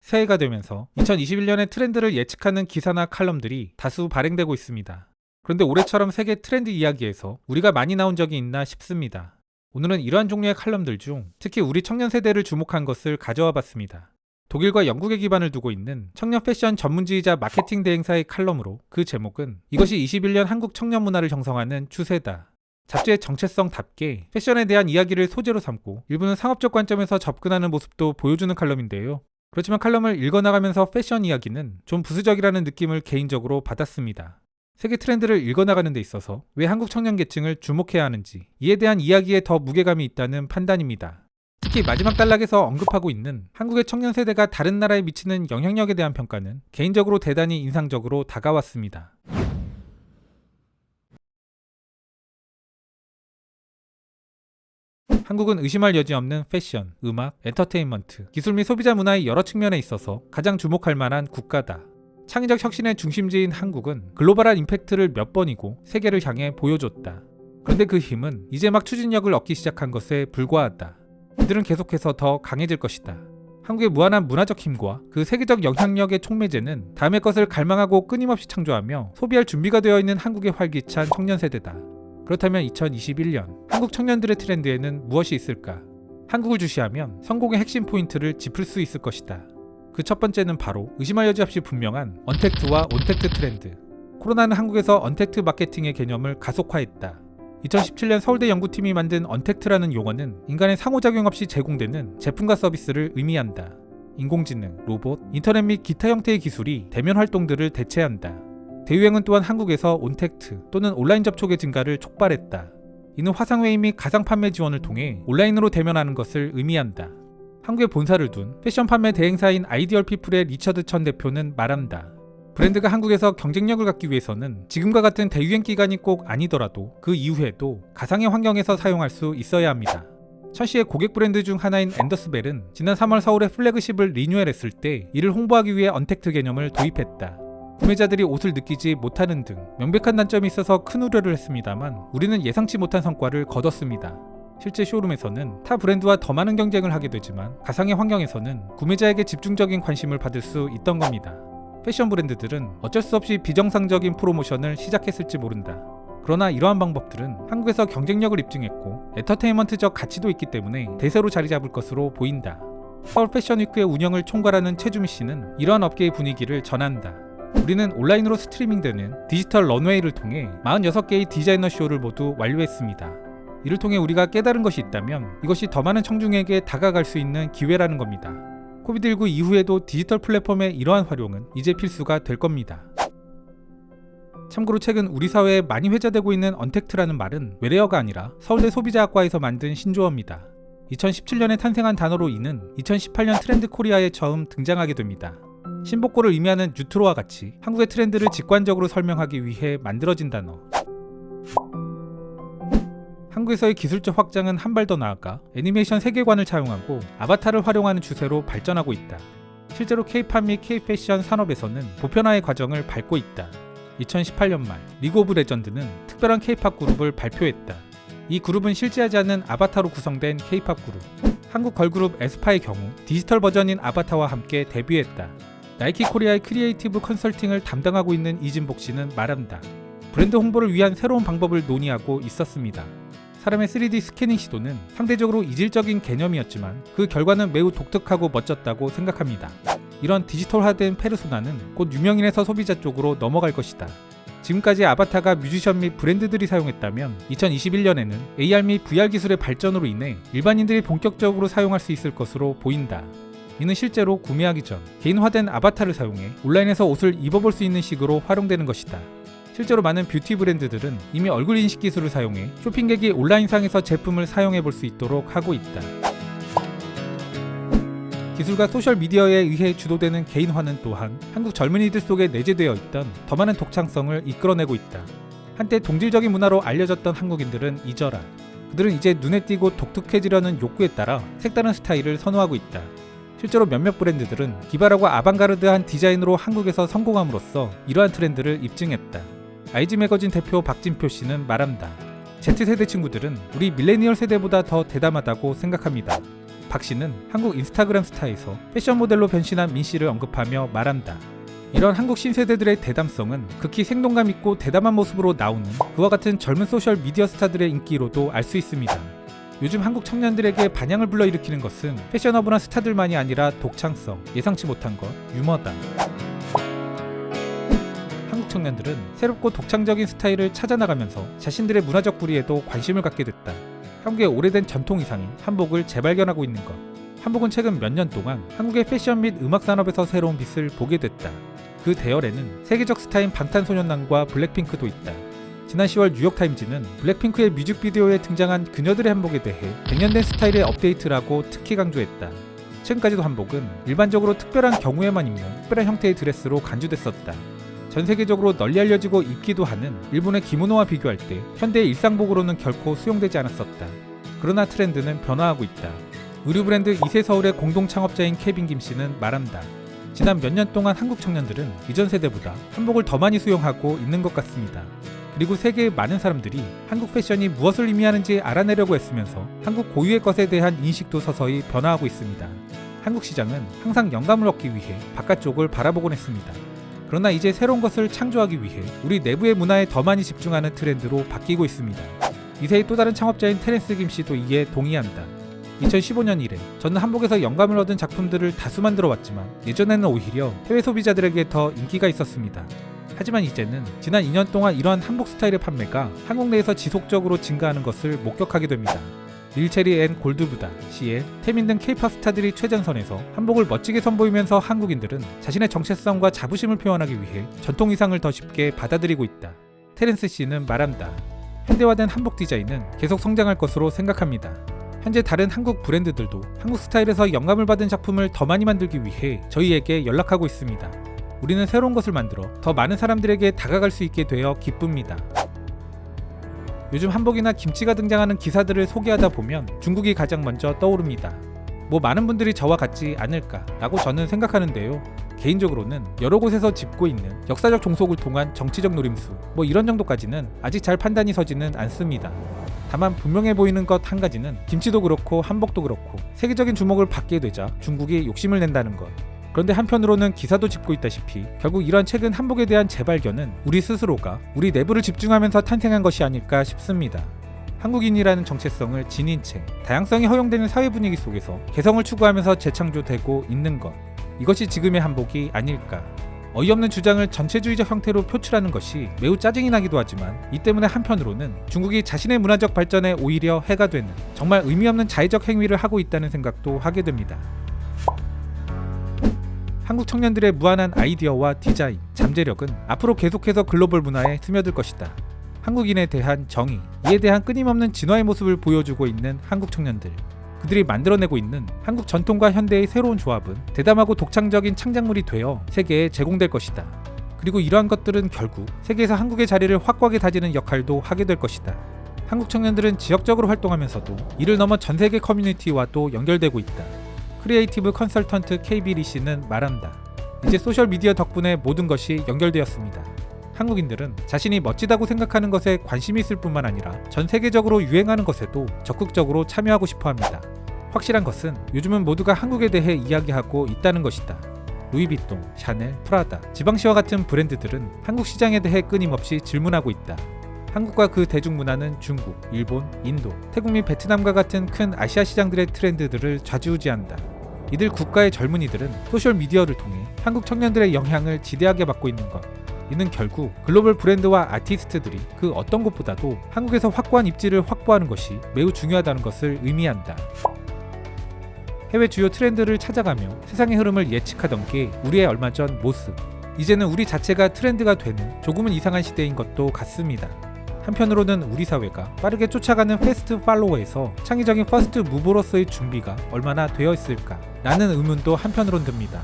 새해가 되면서 2021년의 트렌드를 예측하는 기사나 칼럼들이 다수 발행되고 있습니다. 그런데 올해처럼 세계 트렌드 이야기에서 우리가 많이 나온 적이 있나 싶습니다. 오늘은 이러한 종류의 칼럼들 중 특히 우리 청년 세대를 주목한 것을 가져와 봤습니다. 독일과 영국에 기반을 두고 있는 청년 패션 전문지이자 마케팅 대행사의 칼럼으로 그 제목은 이것이 21년 한국 청년 문화를 형성하는 추세다. 잡지의 정체성답게 패션에 대한 이야기를 소재로 삼고 일부는 상업적 관점에서 접근하는 모습도 보여주는 칼럼인데요. 그렇지만 칼럼을 읽어나가면서 패션 이야기는 좀 부수적이라는 느낌을 개인적으로 받았습니다. 세계 트렌드를 읽어나가는 데 있어서 왜 한국 청년 계층을 주목해야 하는지 이에 대한 이야기에 더 무게감이 있다는 판단입니다. 특히 마지막 단락에서 언급하고 있는 한국의 청년 세대가 다른 나라에 미치는 영향력에 대한 평가는 개인적으로 대단히 인상적으로 다가왔습니다. 한국은 의심할 여지 없는 패션, 음악, 엔터테인먼트, 기술 및 소비자 문화의 여러 측면에 있어서 가장 주목할 만한 국가다. 창의적 혁신의 중심지인 한국은 글로벌한 임팩트를 몇 번이고 세계를 향해 보여줬다. 그런데 그 힘은 이제 막 추진력을 얻기 시작한 것에 불과하다. 이들은 계속해서 더 강해질 것이다. 한국의 무한한 문화적 힘과 그 세계적 영향력의 촉매제는 다음의 것을 갈망하고 끊임없이 창조하며 소비할 준비가 되어 있는 한국의 활기찬 청년 세대다. 그렇다면 2021년 한국 청년들의 트렌드에는 무엇이 있을까? 한국을 주시하면 성공의 핵심 포인트를 짚을 수 있을 것이다. 그 첫 번째는 바로 의심할 여지 없이 분명한 언택트와 온택트 트렌드. 코로나는 한국에서 언택트 마케팅의 개념을 가속화했다. 2017년 서울대 연구팀이 만든 언택트라는 용어는 인간의 상호작용 없이 제공되는 제품과 서비스를 의미한다. 인공지능, 로봇, 인터넷 및 기타 형태의 기술이 대면 활동들을 대체한다. 대유행은 또한 한국에서 온택트 또는 온라인 접촉의 증가를 촉발했다. 이는 화상회의 및 가상 판매 지원을 통해 온라인으로 대면하는 것을 의미한다. 한국에 본사를 둔 패션 판매 대행사인 아이디얼 피플의 리처드 천 대표는 말한다. 브랜드가 한국에서 경쟁력을 갖기 위해서는 지금과 같은 대유행 기간이 꼭 아니더라도 그 이후에도 가상의 환경에서 사용할 수 있어야 합니다. 천 씨의 고객 브랜드 중 하나인 앤더스벨은 지난 3월 서울의 플래그십을 리뉴얼했을 때 이를 홍보하기 위해 언택트 개념을 도입했다. 구매자들이 옷을 느끼지 못하는 등 명백한 단점이 있어서 큰 우려를 했습니다만 우리는 예상치 못한 성과를 거뒀습니다. 실제 쇼룸에서는 타 브랜드와 더 많은 경쟁을 하게 되지만 가상의 환경에서는 구매자에게 집중적인 관심을 받을 수 있던 겁니다. 패션 브랜드들은 어쩔 수 없이 비정상적인 프로모션을 시작했을지 모른다. 그러나 이러한 방법들은 한국에서 경쟁력을 입증했고 엔터테인먼트적 가치도 있기 때문에 대세로 자리 잡을 것으로 보인다. 서울 패션위크의 운영을 총괄하는 최주미 씨는 이러한 업계의 분위기를 전한다. 우리는 온라인으로 스트리밍되는 디지털 런웨이를 통해 46개의 디자이너 쇼를 모두 완료했습니다. 이를 통해 우리가 깨달은 것이 있다면 이것이 더 많은 청중에게 다가갈 수 있는 기회라는 겁니다. 코비드19 이후에도 디지털 플랫폼의 이러한 활용은 이제 필수가 될 겁니다. 참고로 최근 우리 사회에 많이 회자되고 있는 언택트라는 말은 외래어가 아니라 서울대 소비자학과에서 만든 신조어입니다. 2017년에 탄생한 단어로 이는 2018년 트렌드 코리아에 처음 등장하게 됩니다. 신복고를 의미하는 뉴트로와 같이 한국의 트렌드를 직관적으로 설명하기 위해 만들어진 단어. 한국에서의 기술적 확장은 한 발 더 나아가 애니메이션 세계관을 차용하고 아바타를 활용하는 추세로 발전하고 있다. 실제로 K-팝 및 K-패션 산업에서는 보편화의 과정을 밟고 있다. 2018년 말 리그 오브 레전드는 특별한 K-팝 그룹을 발표했다. 이 그룹은 실제하지 않은 아바타로 구성된 K-팝 그룹. 한국 걸그룹 에스파의 경우 디지털 버전인 아바타와 함께 데뷔했다. 나이키 코리아의 크리에이티브 컨설팅을 담당하고 있는 이진복 씨는 말한다. 브랜드 홍보를 위한 새로운 방법을 논의하고 있었습니다. 사람의 3D 스캐닝 시도는 상대적으로 이질적인 개념이었지만 그 결과는 매우 독특하고 멋졌다고 생각합니다. 이런 디지털화된 페르소나는 곧 유명인에서 소비자 쪽으로 넘어갈 것이다. 지금까지 아바타가 뮤지션 및 브랜드들이 사용했다면 2021년에는 AR 및 VR 기술의 발전으로 인해 일반인들이 본격적으로 사용할 수 있을 것으로 보인다. 이는 실제로 구매하기 전 개인화된 아바타를 사용해 온라인에서 옷을 입어볼 수 있는 식으로 활용되는 것이다. 실제로 많은 뷰티 브랜드들은 이미 얼굴 인식 기술을 사용해 쇼핑객이 온라인상에서 제품을 사용해볼 수 있도록 하고 있다. 기술과 소셜미디어에 의해 주도되는 개인화는 또한 한국 젊은이들 속에 내재되어 있던 더 많은 독창성을 이끌어내고 있다. 한때 동질적인 문화로 알려졌던 한국인들은 잊어라. 그들은 이제 눈에 띄고 독특해지려는 욕구에 따라 색다른 스타일을 선호하고 있다. 실제로 몇몇 브랜드들은 기발하고 아방가르드한 디자인으로 한국에서 성공함으로써 이러한 트렌드를 입증했다. IG 매거진 대표 박진표 씨는 말한다. Z세대 친구들은 우리 밀레니얼 세대보다 더 대담하다고 생각합니다. 박 씨는 한국 인스타그램 스타에서 패션 모델로 변신한 민 씨를 언급하며 말한다. 이런 한국 신세대들의 대담성은 극히 생동감 있고 대담한 모습으로 나오는 그와 같은 젊은 소셜 미디어 스타들의 인기로도 알 수 있습니다. 요즘 한국 청년들에게 반향을 불러일으키는 것은 패셔너블한 스타들만이 아니라 독창성, 예상치 못한 것, 유머다. 한국 청년들은 새롭고 독창적인 스타일을 찾아나가면서 자신들의 문화적 뿌리에도 관심을 갖게 됐다. 한국의 오래된 전통 의상인 한복을 재발견하고 있는 것. 한복은 최근 몇 년 동안 한국의 패션 및 음악 산업에서 새로운 빛을 보게 됐다. 그 대열에는 세계적 스타인 방탄소년단과 블랙핑크도 있다. 지난 10월 뉴욕타임즈는 블랙핑크의 뮤직비디오에 등장한 그녀들의 한복에 대해 100년 된 스타일의 업데이트라고 특히 강조했다. 최근까지도 한복은 일반적으로 특별한 경우에만 입는 특별한 형태의 드레스로 간주됐었다. 전 세계적으로 널리 알려지고 입기도 하는 일본의 기모노와 비교할 때 현대의 일상복으로는 결코 수용되지 않았었다. 그러나 트렌드는 변화하고 있다. 의류 브랜드 이세서울의 공동 창업자인 케빈 김 씨는 말한다. 지난 몇 년 동안 한국 청년들은 이전 세대보다 한복을 더 많이 수용하고 있는 것 같습니다. 그리고 세계의 많은 사람들이 한국 패션이 무엇을 의미하는지 알아내려고 애쓰면서 한국 고유의 것에 대한 인식도 서서히 변화하고 있습니다. 한국 시장은 항상 영감을 얻기 위해 바깥쪽을 바라보곤 했습니다. 그러나 이제 새로운 것을 창조하기 위해 우리 내부의 문화에 더 많이 집중하는 트렌드로 바뀌고 있습니다. 이세의 또 다른 창업자인 테렌스 김 씨도 이에 동의한다. 2015년 이래 저는 한복에서 영감을 얻은 작품들을 다수 만들어 왔지만 예전에는 오히려 해외 소비자들에게 더 인기가 있었습니다. 하지만 이제는 지난 2년 동안 이러한 한복 스타일의 판매가 한국 내에서 지속적으로 증가하는 것을 목격하게 됩니다. 릴체리 앤 골드부다, CL, 태민 등 K-POP 스타들이 최전선에서 한복을 멋지게 선보이면서 한국인들은 자신의 정체성과 자부심을 표현하기 위해 전통 의상을 더 쉽게 받아들이고 있다. 테렌스 씨는 말한다. 현대화된 한복 디자인은 계속 성장할 것으로 생각합니다. 현재 다른 한국 브랜드들도 한국 스타일에서 영감을 받은 작품을 더 많이 만들기 위해 저희에게 연락하고 있습니다. 우리는 새로운 것을 만들어 더 많은 사람들에게 다가갈 수 있게 되어 기쁩니다. 요즘 한복이나 김치가 등장하는 기사들을 소개하다 보면 중국이 가장 먼저 떠오릅니다. 많은 분들이 저와 같지 않을까 라고 저는 생각하는데요. 개인적으로는 여러 곳에서 짚고 있는 역사적 종속을 통한 정치적 노림수 이런 정도까지는 아직 잘 판단이 서지는 않습니다. 다만 분명해 보이는 것 한 가지는 김치도 그렇고 한복도 그렇고 세계적인 주목을 받게 되자 중국이 욕심을 낸다는 것. 그런데 한편으로는 기사도 짚고 있다시피 결국 이런 최근 한복에 대한 재발견은 우리 스스로가 우리 내부를 집중하면서 탄생한 것이 아닐까 싶습니다. 한국인이라는 정체성을 지닌 채 다양성이 허용되는 사회 분위기 속에서 개성을 추구하면서 재창조되고 있는 것. 이것이 지금의 한복이 아닐까. 어이없는 주장을 전체주의적 형태로 표출하는 것이 매우 짜증이 나기도 하지만 이 때문에 한편으로는 중국이 자신의 문화적 발전에 오히려 해가 되는 정말 의미 없는 자의적 행위를 하고 있다는 생각도 하게 됩니다. 한국 청년들의 무한한 아이디어와 디자인, 잠재력은 앞으로 계속해서 글로벌 문화에 스며들 것이다. 한국인에 대한 정의, 이에 대한 끊임없는 진화의 모습을 보여주고 있는 한국 청년들. 그들이 만들어내고 있는 한국 전통과 현대의 새로운 조합은 대담하고 독창적인 창작물이 되어 세계에 제공될 것이다. 그리고 이러한 것들은 결국 세계에서 한국의 자리를 확고하게 다지는 역할도 하게 될 것이다. 한국 청년들은 지역적으로 활동하면서도 이를 넘어 전 세계 커뮤니티와도 연결되고 있다. 크리에이티브 컨설턴트 KB 리 씨는 말한다. 이제 소셜미디어 덕분에 모든 것이 연결되었습니다. 한국인들은 자신이 멋지다고 생각하는 것에 관심이 있을 뿐만 아니라 전 세계적으로 유행하는 것에도 적극적으로 참여하고 싶어 합니다. 확실한 것은 요즘은 모두가 한국에 대해 이야기하고 있다는 것이다. 루이비통, 샤넬, 프라다, 지방시와 같은 브랜드들은 한국 시장에 대해 끊임없이 질문하고 있다. 한국과 그 대중문화는 중국, 일본, 인도, 태국 및 베트남과 같은 큰 아시아 시장들의 트렌드들을 좌지우지한다. 이들 국가의 젊은이들은 소셜미디어를 통해 한국 청년들의 영향을 지대하게 받고 있는 것. 이는 결국 글로벌 브랜드와 아티스트들이 그 어떤 곳보다도 한국에서 확고한 입지를 확보하는 것이 매우 중요하다는 것을 의미한다. 해외 주요 트렌드를 찾아가며 세상의 흐름을 예측하던 게 우리의 얼마 전 모습. 이제는 우리 자체가 트렌드가 되는 조금은 이상한 시대인 것도 같습니다. 한편으로는 우리 사회가 빠르게 쫓아가는 패스트 팔로워에서 창의적인 퍼스트 무브로서의 준비가 얼마나 되어 있을까 라는 의문도 한편으론 듭니다.